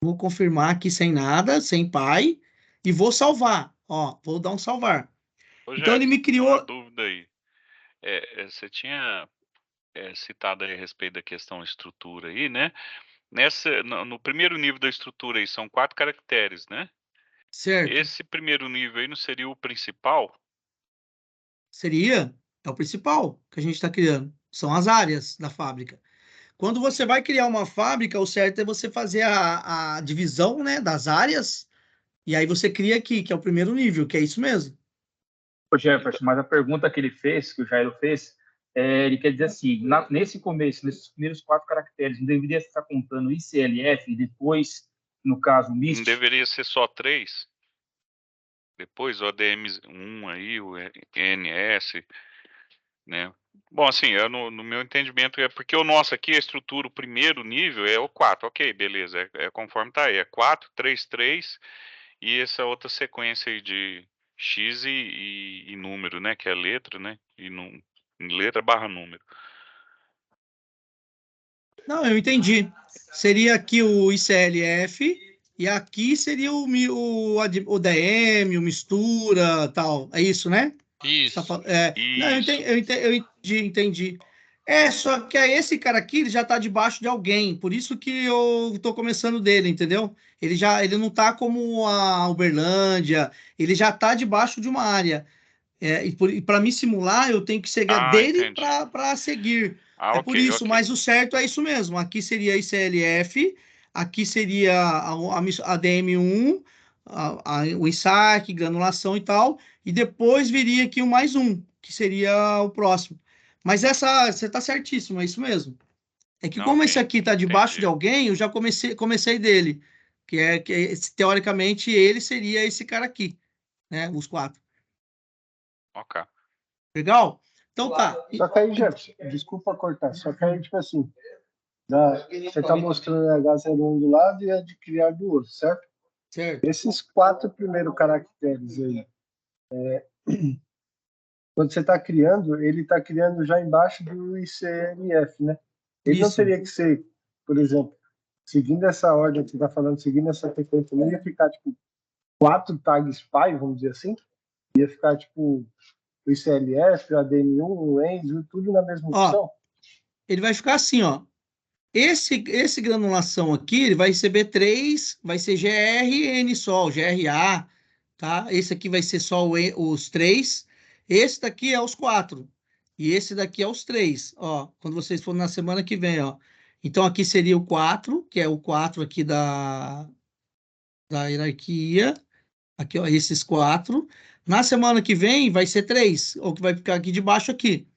[SPEAKER 1] Vou confirmar aqui sem nada, sem pai, e vou salvar. Ó, vou dar um salvar.
[SPEAKER 7] Ô,
[SPEAKER 1] Então ele me
[SPEAKER 7] Jefferson, tem uma
[SPEAKER 1] criou.
[SPEAKER 7] dúvida aí. Você tinha citado aí a respeito da questão estrutura aí, né? No primeiro nível da estrutura aí são 4 caracteres, né?
[SPEAKER 1] Certo.
[SPEAKER 7] Esse primeiro nível aí não seria o principal?
[SPEAKER 1] Seria, é o principal que a gente está criando. São as áreas da fábrica. Quando você vai criar uma fábrica, o certo é você fazer a divisão, né, das áreas, e aí você cria aqui, que é o primeiro nível, que é isso mesmo.
[SPEAKER 2] Ô, Jefferson, mas a pergunta que ele fez, que o Jairo fez, ele quer dizer assim, nesse começo, nesses primeiros 4 caracteres, não deveria estar contando ICLF e depois, no caso,
[SPEAKER 7] Não
[SPEAKER 2] MIST?
[SPEAKER 7] deveria ser só 3? Depois o ADM1 aí, o NS, né? Bom, assim, no meu entendimento é porque o nosso aqui, a estrutura, o primeiro nível é o 4, ok, beleza, é conforme tá aí, é 4, 3, 3, e essa outra sequência aí de X e número, né, que é letra, né, letra barra número.
[SPEAKER 1] Não, eu entendi. Seria aqui o ICLF e aqui seria o DM, o mistura, tal. É isso, né?
[SPEAKER 6] Isso.
[SPEAKER 1] Não,
[SPEAKER 7] Isso.
[SPEAKER 1] eu entendi. É, só que esse cara aqui, ele já está debaixo de alguém, por isso que eu estou começando dele, entendeu? Ele não está como a Uberlândia, ele já está debaixo de uma área. E para me simular, eu tenho que seguir dele
[SPEAKER 7] Entendi.
[SPEAKER 1] para seguir.
[SPEAKER 7] Ah,
[SPEAKER 1] É por
[SPEAKER 7] ok,
[SPEAKER 1] isso,
[SPEAKER 7] ok.
[SPEAKER 1] mas o certo é isso mesmo. Aqui seria ICLF, aqui seria a DM1, o ensaque, granulação e tal, e depois viria aqui o mais um, que seria o próximo. Mas você está certíssimo, é isso mesmo. É que como esse
[SPEAKER 7] Ok,
[SPEAKER 1] aqui está debaixo de
[SPEAKER 7] entendi.
[SPEAKER 1] alguém, eu já comecei dele, teoricamente ele seria esse cara aqui, né? Os 4.
[SPEAKER 7] Ok.
[SPEAKER 1] Legal? Então tá.
[SPEAKER 3] Só que aí, Jefferson, desculpa cortar, só que aí, tipo assim, você está mostrando a H01 do lado e a de criar do outro, certo?
[SPEAKER 1] Certo.
[SPEAKER 3] Esses 4 primeiros caracteres aí, quando você está criando, ele está criando já embaixo do ICLF, né? Ele não
[SPEAKER 1] Isso.
[SPEAKER 3] teria que ser, por exemplo, seguindo essa ordem que você está falando, seguindo essa sequência, não ia ficar, tipo, 4 tags pai, vamos dizer assim? Ia ficar, tipo, o ICLF, o ADM1, o ENS, tudo na mesma
[SPEAKER 1] Ó,
[SPEAKER 3] opção?
[SPEAKER 1] ele vai ficar assim, ó. Esse granulação aqui, ele vai receber 3, vai ser GRN só, GRA, tá? Esse aqui vai ser só os 3. Esse daqui é os 4. E esse daqui é os 3, ó. Quando vocês forem na semana que vem, ó. Então aqui seria o 4, que é o 4 aqui da hierarquia. Aqui, ó, esses 4. Na semana que vem vai ser 3, ou que vai ficar aqui debaixo aqui.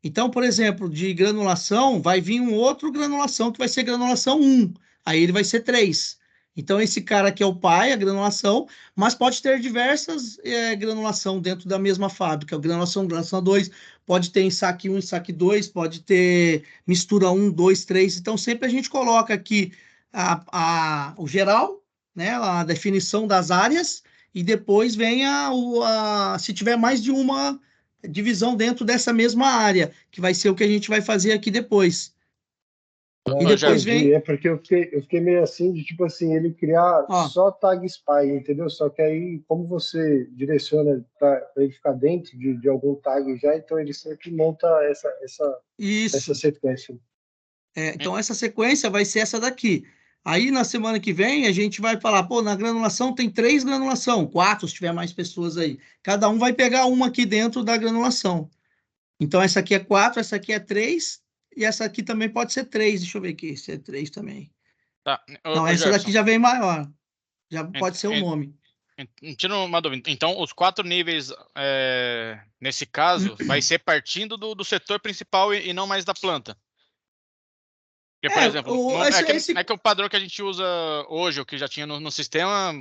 [SPEAKER 1] Então, por exemplo, de granulação, vai vir um outro granulação que vai ser granulação 1. Aí ele vai ser 3. Então, esse cara aqui é o pai, a granulação, mas pode ter diversas granulação dentro da mesma fábrica. Granulação 2, pode ter ensaque 1, ensaque 2, pode ter mistura 1, 2, 3. Então, sempre a gente coloca aqui o geral, né, a definição das áreas, e depois vem se tiver mais de uma divisão dentro dessa mesma área, que vai ser o que a gente vai fazer aqui depois. E depois
[SPEAKER 3] Entendi.
[SPEAKER 1] vem.
[SPEAKER 3] É porque eu fiquei meio assim, de tipo assim, ele criar
[SPEAKER 1] Ó,
[SPEAKER 3] só tag spy, entendeu? Só que aí, como você direciona para ele ficar dentro de algum tag já, então ele sempre monta essa
[SPEAKER 1] isso.
[SPEAKER 3] sequência.
[SPEAKER 1] Então, essa sequência vai ser essa daqui. Aí, na semana que vem, a gente vai falar, pô, na granulação tem 3 granulação, 4, se tiver mais pessoas aí. Cada um vai pegar uma aqui dentro da granulação. Então, essa aqui é 4, essa aqui é 3, e essa aqui também pode ser 3. Deixa eu ver aqui, se é 3 também.
[SPEAKER 6] Tá.
[SPEAKER 1] Não,
[SPEAKER 6] Ô,
[SPEAKER 1] essa
[SPEAKER 6] Jefferson,
[SPEAKER 1] daqui já vem maior. Já pode ser o
[SPEAKER 6] ent-
[SPEAKER 1] nome.
[SPEAKER 6] tira uma dúvida. Então, os 4 níveis, nesse caso, vai ser partindo do setor principal e não mais da planta. Porque, por exemplo,
[SPEAKER 1] esse,
[SPEAKER 6] é que o padrão que a gente usa hoje, o que já tinha no sistema,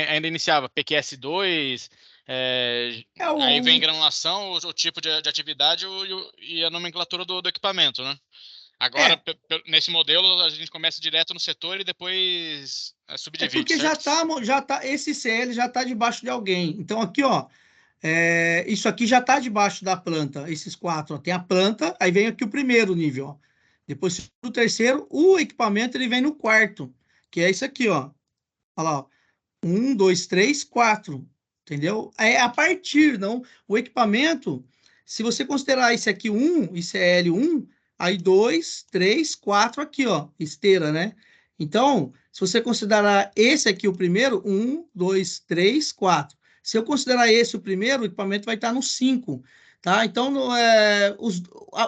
[SPEAKER 6] ainda iniciava PQS2, aí vem granulação, o tipo de atividade e a nomenclatura do equipamento, né? Agora, nesse modelo, a gente começa direto no setor e depois subdivide,
[SPEAKER 1] porque
[SPEAKER 6] certo?
[SPEAKER 1] esse CL já está debaixo de alguém. Então, aqui, ó, isso aqui já está debaixo da planta, esses 4. Ó. Tem a planta, aí vem aqui o primeiro nível, ó. Depois o terceiro, o equipamento ele vem no 4º, que é isso aqui, ó. Olha lá, ó. 1, 2, 3, 4. Entendeu? É a partir, não. O equipamento, se você considerar esse aqui 1, ICL1, aí 2, 3, 4 aqui, ó, esteira, né? Então, se você considerar esse aqui o primeiro, 1, 2, 3, 4. Se eu considerar esse o primeiro, o equipamento vai estar no 5, tá? Então,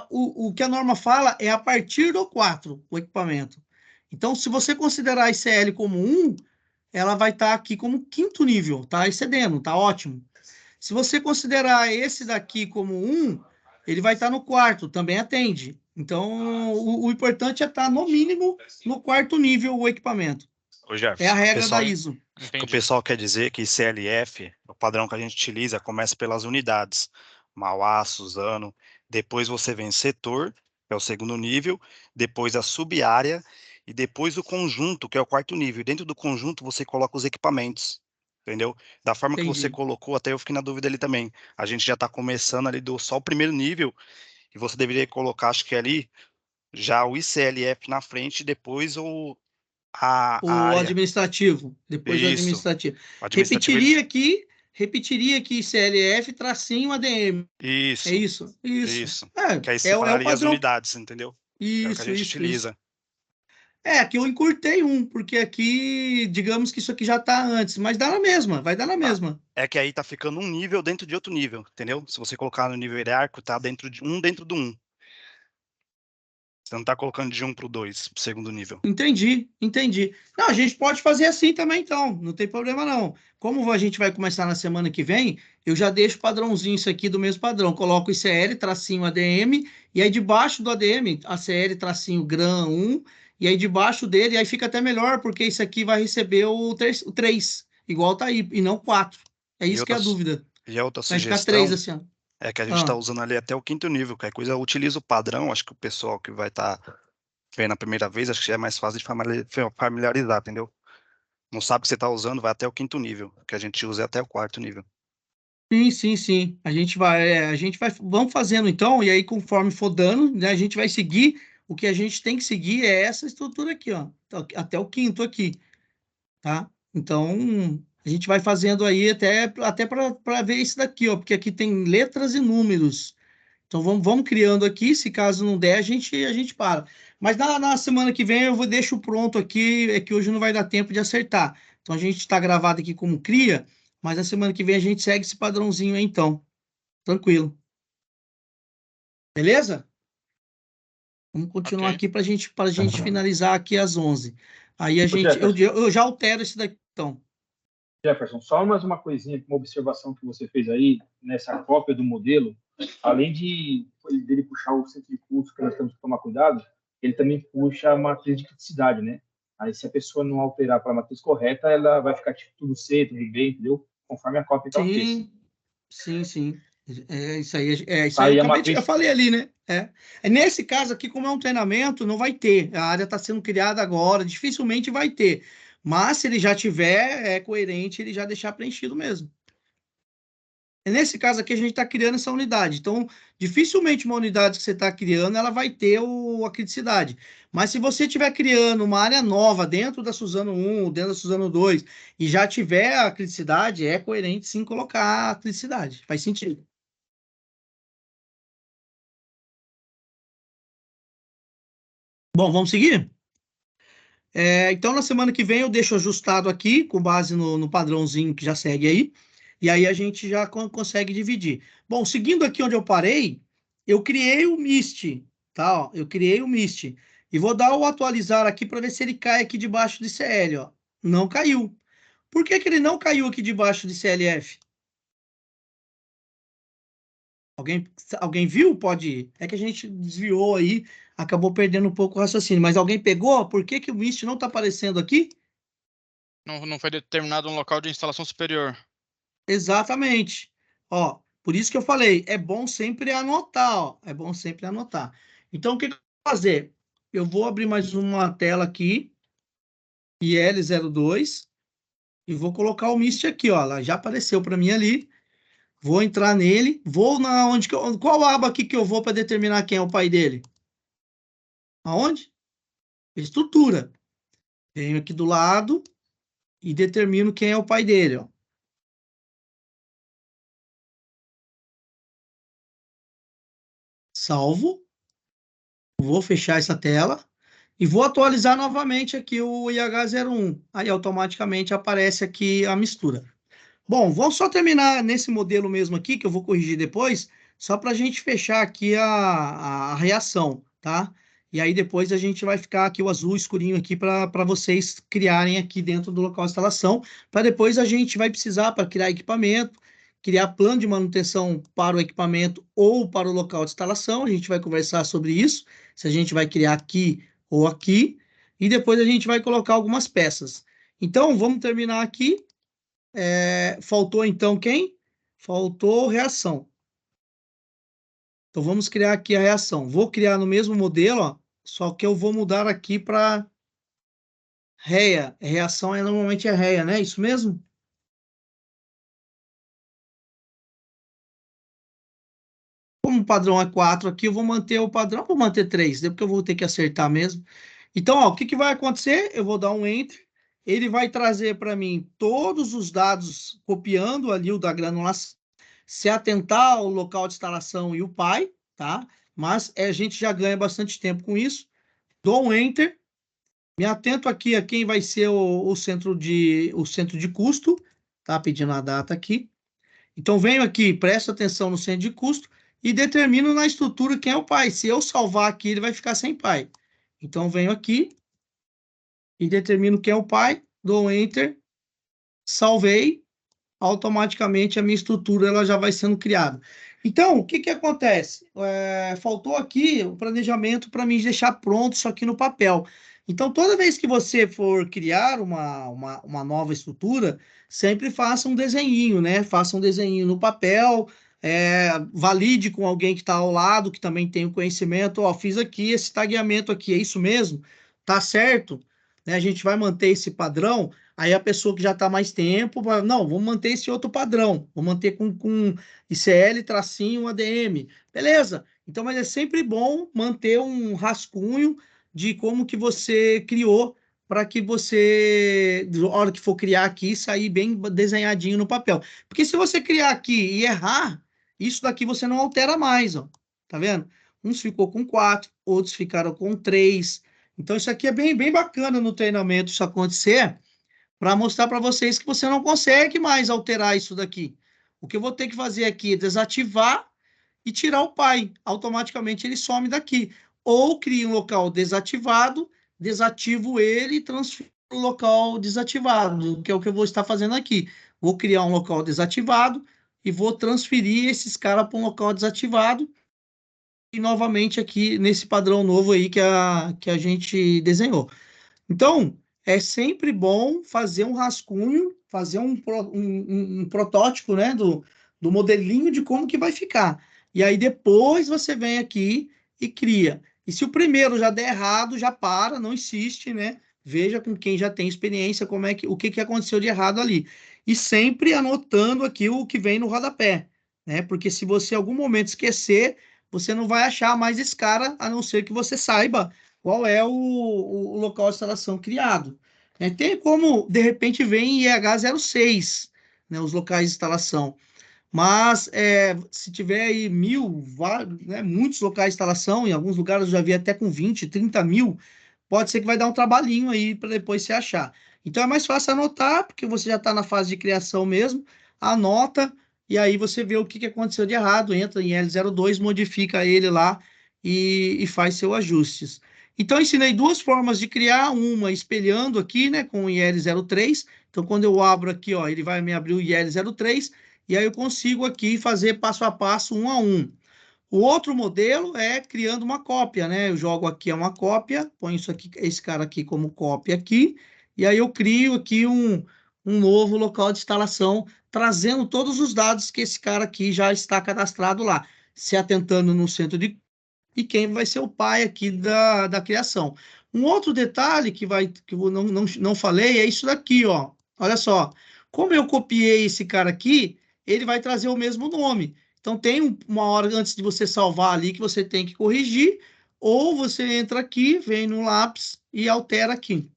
[SPEAKER 1] o que a norma fala é a partir do 4, o equipamento. Então, se você considerar a ICL como 1, ela vai estar aqui como 5º nível, tá excedendo, tá ótimo. Se você considerar esse daqui como 1, ele vai estar no 4º, também atende. Então, o importante é estar no mínimo no 4º nível o equipamento.
[SPEAKER 8] Ô, Jefferson,
[SPEAKER 1] É a regra da ISO.
[SPEAKER 8] O que o pessoal quer dizer que CLF, o padrão que a gente utiliza, começa pelas unidades. Mauá, Suzano, depois você vem setor, que é o 2º nível, depois a sub-área e depois o conjunto, que é o 4º nível. Dentro do conjunto você coloca os equipamentos, entendeu? Da forma que você colocou, até eu fiquei na dúvida ali também. A gente já está começando ali só o primeiro nível e você deveria colocar, acho que ali, já o ICLF na frente e depois a área.
[SPEAKER 1] Administrativo, depois o
[SPEAKER 8] Isso.
[SPEAKER 1] administrativo.
[SPEAKER 8] Administrativo.
[SPEAKER 1] Repetiria aqui CLF, tracinho ADM.
[SPEAKER 8] Isso.
[SPEAKER 1] É isso?
[SPEAKER 8] Isso. Que aí
[SPEAKER 1] É o
[SPEAKER 8] separaria as
[SPEAKER 1] padrão.
[SPEAKER 8] unidades, entendeu? É o que a gente utiliza.
[SPEAKER 1] Aqui eu encurtei porque aqui, digamos que isso aqui já está antes, mas dá na mesma, vai dar na mesma.
[SPEAKER 8] É que aí tá ficando um nível dentro de outro nível, entendeu? Se você colocar no nível hierárquico, tá dentro do 1. Você não tá colocando de 1 pro 2, pro 2º nível.
[SPEAKER 1] Entendi. Não, a gente pode fazer assim também, então, não tem problema não. Como a gente vai começar na semana que vem, eu já deixo o padrãozinho isso aqui do mesmo padrão. Coloco o ICL, tracinho ADM, e aí debaixo do ADM, ACL, tracinho GRAM 1, e aí debaixo dele, aí fica até melhor, porque isso aqui vai receber o 3, igual tá aí, e não 4. É isso que é a dúvida.
[SPEAKER 8] E a outra
[SPEAKER 1] Vai ficar
[SPEAKER 8] sugestão
[SPEAKER 1] 3 assim, ó.
[SPEAKER 8] é que a gente está usando ali até o 5º nível, que é coisa, utiliza o padrão, acho que o pessoal que vai estar vendo a primeira vez, acho que é mais fácil de familiarizar, entendeu? Não sabe o que você está usando, vai até o 5º nível, que a gente usa até o 4º nível.
[SPEAKER 1] Sim. A gente vai, vamos fazendo então, e aí conforme for dando, né, a gente vai seguir, o que a gente tem que seguir é essa estrutura aqui, ó, até o 5º aqui, tá? Então, a gente vai fazendo aí até para ver isso daqui, ó, porque aqui tem letras e números. Então, vamos criando aqui, se caso não der, a gente para. Mas na semana que vem eu deixo pronto aqui, é que hoje não vai dar tempo de acertar. Então, a gente está gravado aqui como cria, mas na semana que vem a gente segue esse padrãozinho aí, então. Tranquilo. Beleza? Vamos continuar aqui para a gente finalizar aqui às 11. Aí eu já altero esse daqui, então.
[SPEAKER 2] Jefferson, só mais uma coisinha, uma observação que você fez aí, nessa cópia do modelo, além dele puxar o centro de custo, que nós temos que tomar cuidado, ele também puxa a matriz de criticidade, né? Aí, se a pessoa não alterar para a matriz correta, ela vai ficar tipo tudo C, tudo B, entendeu? Conforme a cópia que ela fez.
[SPEAKER 1] Sim. Isso aí eu falei ali, né? Nesse caso aqui, como é um treinamento, não vai ter. A área está sendo criada agora, dificilmente vai ter. Mas se ele já tiver, é coerente ele já deixar preenchido mesmo. Nesse caso aqui, a gente está criando essa unidade. Então, dificilmente uma unidade que você está criando, ela vai ter a criticidade. Mas se você estiver criando uma área nova dentro da Suzano 1, dentro da Suzano 2, e já tiver a criticidade, é coerente sim colocar a criticidade. Faz sentido. Bom, vamos seguir? Então, na semana que vem, eu deixo ajustado aqui, com base no padrãozinho que já segue aí, e aí a gente já consegue dividir. Bom, seguindo aqui onde eu parei, eu criei o MIST, tá? Ó, eu criei o MIST, e vou dar o atualizar aqui para ver se ele cai aqui debaixo de CL, ó. Não caiu. Por que ele não caiu aqui debaixo de CLF? Alguém viu? Pode ir. É que a gente desviou aí acabou perdendo um pouco o raciocínio. Mas alguém pegou? Por que que o MIST não está aparecendo aqui?
[SPEAKER 6] Não foi determinado um local de instalação superior.
[SPEAKER 1] Exatamente. Ó, por isso que eu falei, é bom sempre anotar, ó. É bom sempre anotar. Então, o que que eu vou fazer? Eu vou abrir mais uma tela aqui, IL02, e vou colocar o MIST aqui, ó. Ela já apareceu para mim ali. Vou entrar nele, vou na onde que eu, qual aba aqui que eu vou para determinar quem é o pai dele? Aonde? Estrutura. Venho aqui do lado e determino quem é o pai dele, ó. Salvo. Vou fechar essa tela e vou atualizar novamente aqui o IH01. Aí automaticamente aparece aqui a mistura. Bom, vamos só terminar nesse modelo mesmo aqui, que eu vou corrigir depois, só para a gente fechar aqui a reação, tá? E aí depois a gente vai ficar aqui o azul escurinho aqui para vocês criarem aqui dentro do local de instalação, para depois a gente vai precisar para criar equipamento, criar plano de manutenção para o equipamento ou para o local de instalação, a gente vai conversar sobre isso, se a gente vai criar aqui ou aqui, e depois a gente vai colocar algumas peças. Então, vamos terminar aqui. Faltou então quem? Faltou reação. Então vamos criar aqui a reação. Vou criar no mesmo modelo, ó, só que eu vou mudar aqui para REA. Reação normalmente é REA, né? Isso mesmo? Como o padrão é 4 aqui, eu vou manter o padrão, vou manter 3, porque eu vou ter que acertar mesmo. Então, ó, o que que vai acontecer? Eu vou dar um Enter, ele vai trazer para mim todos os dados, copiando ali o da granulação, se atentar ao local de instalação e o pai, tá? Mas a gente já ganha bastante tempo com isso. Dou um Enter, me atento aqui a quem vai ser o centro de custo, tá? Pedindo a data aqui. Então, venho aqui, presto atenção no centro de custo e determino na estrutura quem é o pai. Se eu salvar aqui, ele vai ficar sem pai. Então, venho aqui e determino quem é o pai, dou um Enter, salvei, automaticamente a minha estrutura ela já vai sendo criada. Então, o que que acontece? Faltou aqui o planejamento para mim deixar pronto isso aqui no papel. Então, toda vez que você for criar uma nova estrutura, sempre faça um desenhinho, né? Faça um desenhinho no papel, valide com alguém que está ao lado, que também tem o conhecimento. Ó, fiz aqui esse tagueamento aqui, é isso mesmo? Tá certo? Né? A gente vai manter esse padrão. Aí a pessoa que já está mais tempo, não, vamos manter esse outro padrão, vamos manter com ICL, tracinho, ADM. Beleza. Então, mas é sempre bom manter um rascunho de como que você criou para que você, na hora que for criar aqui, sair bem desenhadinho no papel. Porque se você criar aqui e errar, isso daqui você não altera mais, ó. Tá vendo? Uns ficou com 4, outros ficaram com 3. Então, isso aqui é bem bacana no treinamento, isso acontecer, para mostrar para vocês que você não consegue mais alterar isso daqui. O que eu vou ter que fazer aqui é desativar e tirar o pai. Automaticamente ele some daqui. Ou crio um local desativado, desativo ele e transfiro o local desativado, que é o que eu vou estar fazendo aqui. Vou criar um local desativado e vou transferir esses caras para um local desativado e novamente aqui nesse padrão novo aí que a gente desenhou. Então, é sempre bom fazer um rascunho, fazer um protótipo, né, do modelinho de como que vai ficar. E aí depois você vem aqui e cria. E se o primeiro já der errado, já para, não insiste, né? Veja com quem já tem experiência o que aconteceu de errado ali. E sempre anotando aqui o que vem no rodapé, né? Porque se você em algum momento esquecer, você não vai achar mais esse cara, a não ser que você saiba qual é o local de instalação criado. Tem como, de repente, vem IH06, né, os locais de instalação. Mas, se tiver aí né, muitos locais de instalação, em alguns lugares eu já vi até com 20, 30 mil, pode ser que vai dar um trabalhinho aí para depois você achar. Então, é mais fácil anotar, porque você já está na fase de criação mesmo, anota, e aí você vê o que aconteceu de errado, entra em L02, modifica ele lá e faz seus ajustes. Então, ensinei duas formas de criar, uma espelhando aqui, né, com o IL03. Então, quando eu abro aqui, ó, ele vai me abrir o IL03, e aí eu consigo aqui fazer passo a passo, um a um. O outro modelo é criando uma cópia, né? Eu jogo aqui uma cópia, ponho isso aqui, esse cara aqui como cópia aqui, e aí eu crio aqui um novo local de instalação, trazendo todos os dados que esse cara aqui já está cadastrado lá, se atentando no centro de e quem vai ser o pai aqui da criação. Um outro detalhe que eu não falei é isso daqui, ó. Olha só, como eu copiei esse cara aqui, ele vai trazer o mesmo nome. Então tem uma hora antes de você salvar ali que você tem que corrigir, ou você entra aqui, vem no lápis e altera aqui.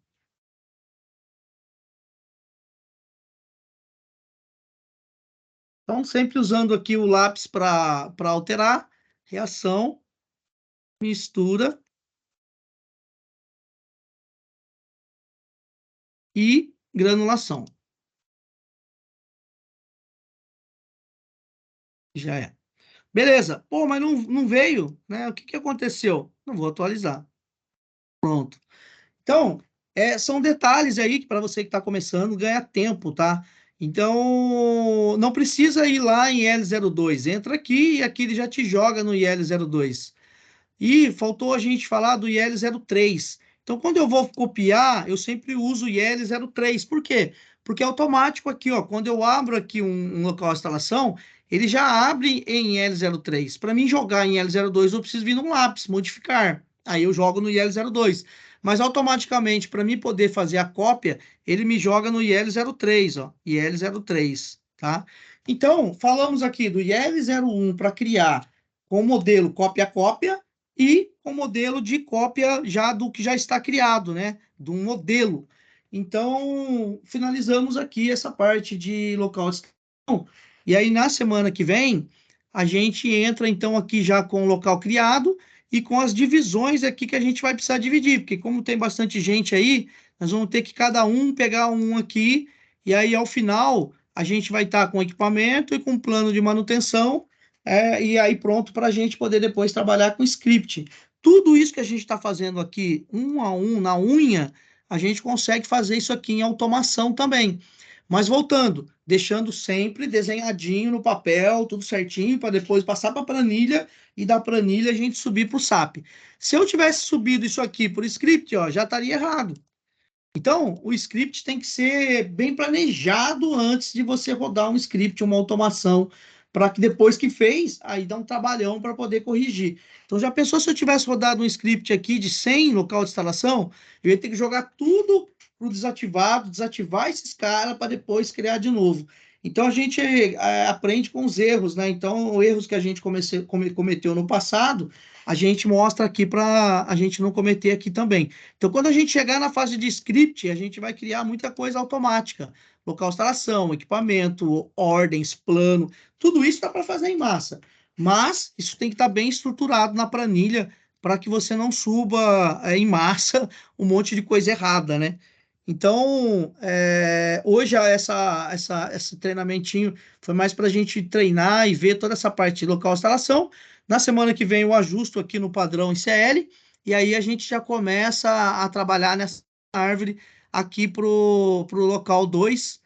[SPEAKER 1] Então, sempre usando aqui o lápis para alterar, reação, mistura e granulação. Já é. Beleza. Pô, mas não veio, né? O que aconteceu? Não vou atualizar. Pronto. Então, são detalhes aí que para você que está começando ganha tempo, tá? Então, não precisa ir lá em L02. Entra aqui e aqui ele já te joga no IL02. E faltou a gente falar do IL03. Então, quando eu vou copiar, eu sempre uso o IL03. Por quê? Porque é automático aqui, ó. Quando eu abro aqui um local de instalação, ele já abre em IL03. Para mim jogar em IL02, eu preciso vir num lápis, modificar. Aí eu jogo no IL02. Mas automaticamente, para mim poder fazer a cópia, ele me joga no IL03, ó. IL03, tá? Então, falamos aqui do IL01 para criar com o modelo cópia-cópia e o modelo de cópia já do que já está criado, né? De um modelo. Então, finalizamos aqui essa parte de local de instalação. E aí, na semana que vem, a gente entra, então, aqui já com o local criado e com as divisões aqui que a gente vai precisar dividir, porque como tem bastante gente aí, nós vamos ter que cada um pegar um aqui, e aí, ao final, a gente vai estar com equipamento e com plano de manutenção, e aí pronto para a gente poder depois trabalhar com script. Tudo isso que a gente está fazendo aqui, um a um, na unha, a gente consegue fazer isso aqui em automação também. Mas voltando, deixando sempre desenhadinho no papel, tudo certinho, para depois passar para a planilha e da planilha a gente subir para o SAP. Se eu tivesse subido isso aqui por script, ó, já estaria errado. Então, o script tem que ser bem planejado antes de você rodar um script, uma automação, para que depois que fez, aí dá um trabalhão para poder corrigir. Então, já pensou se eu tivesse rodado um script aqui de 100 local de instalação? Eu ia ter que jogar tudo para o desativado, desativar esses caras para depois criar de novo. Então, a gente aprende com os erros, né? Então, os erros que a gente cometeu no passado, a gente mostra aqui para a gente não cometer aqui também. Então, quando a gente chegar na fase de script, a gente vai criar muita coisa automática. Local de instalação, equipamento, ordens, plano, tudo isso dá para fazer em massa. Mas isso tem que estar bem estruturado na planilha para que você não suba em massa um monte de coisa errada, né? Então, hoje esse treinamentinho foi mais para a gente treinar e ver toda essa parte de local de instalação. Na semana que vem eu ajusto aqui no padrão em CL, e aí a gente já começa a trabalhar nessa árvore aqui para o local 2,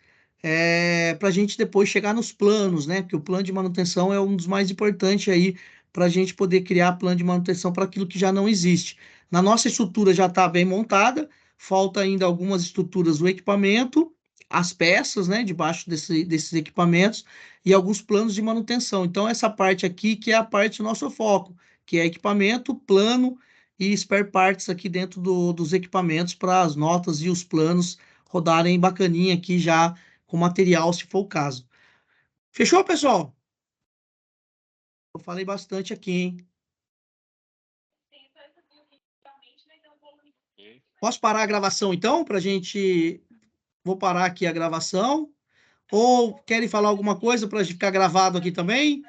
[SPEAKER 1] para a gente depois chegar nos planos, né? Porque o plano de manutenção é um dos mais importantes aí para a gente poder criar plano de manutenção para aquilo que já não existe. Na nossa estrutura já está bem montada, falta ainda algumas estruturas do equipamento, as peças, né, debaixo desses equipamentos e alguns planos de manutenção. Então, essa parte aqui que é a parte do nosso foco, que é equipamento, plano e spare parts aqui dentro dos equipamentos para as notas e os planos rodarem bacaninha aqui já com material, se for o caso. Fechou, pessoal? Eu falei bastante aqui, hein? Posso parar a gravação, então, para a gente... Vou parar aqui a gravação. Ou querem falar alguma coisa para ficar gravado aqui também?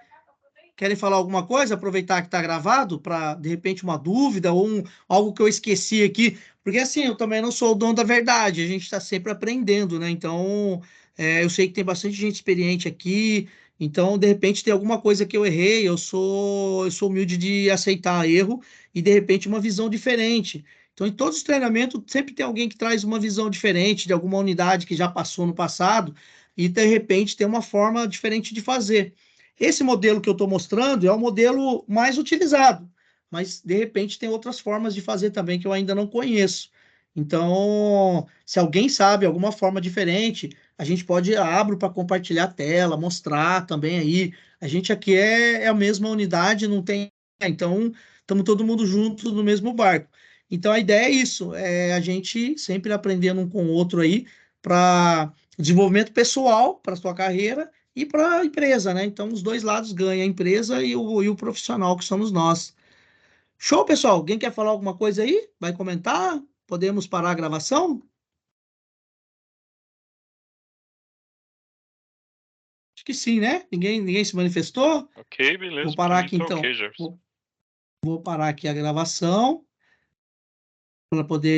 [SPEAKER 1] Querem falar alguma coisa? Aproveitar que está gravado para, de repente, uma dúvida ou algo que eu esqueci aqui. Porque, assim, eu também não sou o dono da verdade. A gente está sempre aprendendo, né? Então, eu sei que tem bastante gente experiente aqui. Então, de repente, tem alguma coisa que eu errei. Eu sou humilde de aceitar erro e, de repente, uma visão diferente. Então, em todos os treinamentos, sempre tem alguém que traz uma visão diferente de alguma unidade que já passou no passado e, de repente, tem uma forma diferente de fazer. Esse modelo que eu estou mostrando é o modelo mais utilizado, mas, de repente, tem outras formas de fazer também que eu ainda não conheço. Então, se alguém sabe alguma forma diferente, a gente pode abrir para compartilhar a tela, mostrar também aí. A gente aqui é a mesma unidade, não tem. Então, estamos todo mundo junto no mesmo barco. Então, a ideia é isso, é a gente sempre aprendendo um com o outro aí para desenvolvimento pessoal para a sua carreira e para a empresa, né? Então, os dois lados ganham, a empresa e o profissional, que somos nós. Show, pessoal? Alguém quer falar alguma coisa aí? Vai comentar? Podemos parar a gravação? Acho que sim, né? Ninguém se manifestou?
[SPEAKER 7] Ok, beleza.
[SPEAKER 1] Vou
[SPEAKER 7] Pra
[SPEAKER 1] parar
[SPEAKER 7] mim
[SPEAKER 1] aqui
[SPEAKER 7] tá
[SPEAKER 1] então.
[SPEAKER 7] ok, Jefferson.
[SPEAKER 1] Vou parar aqui a gravação para poder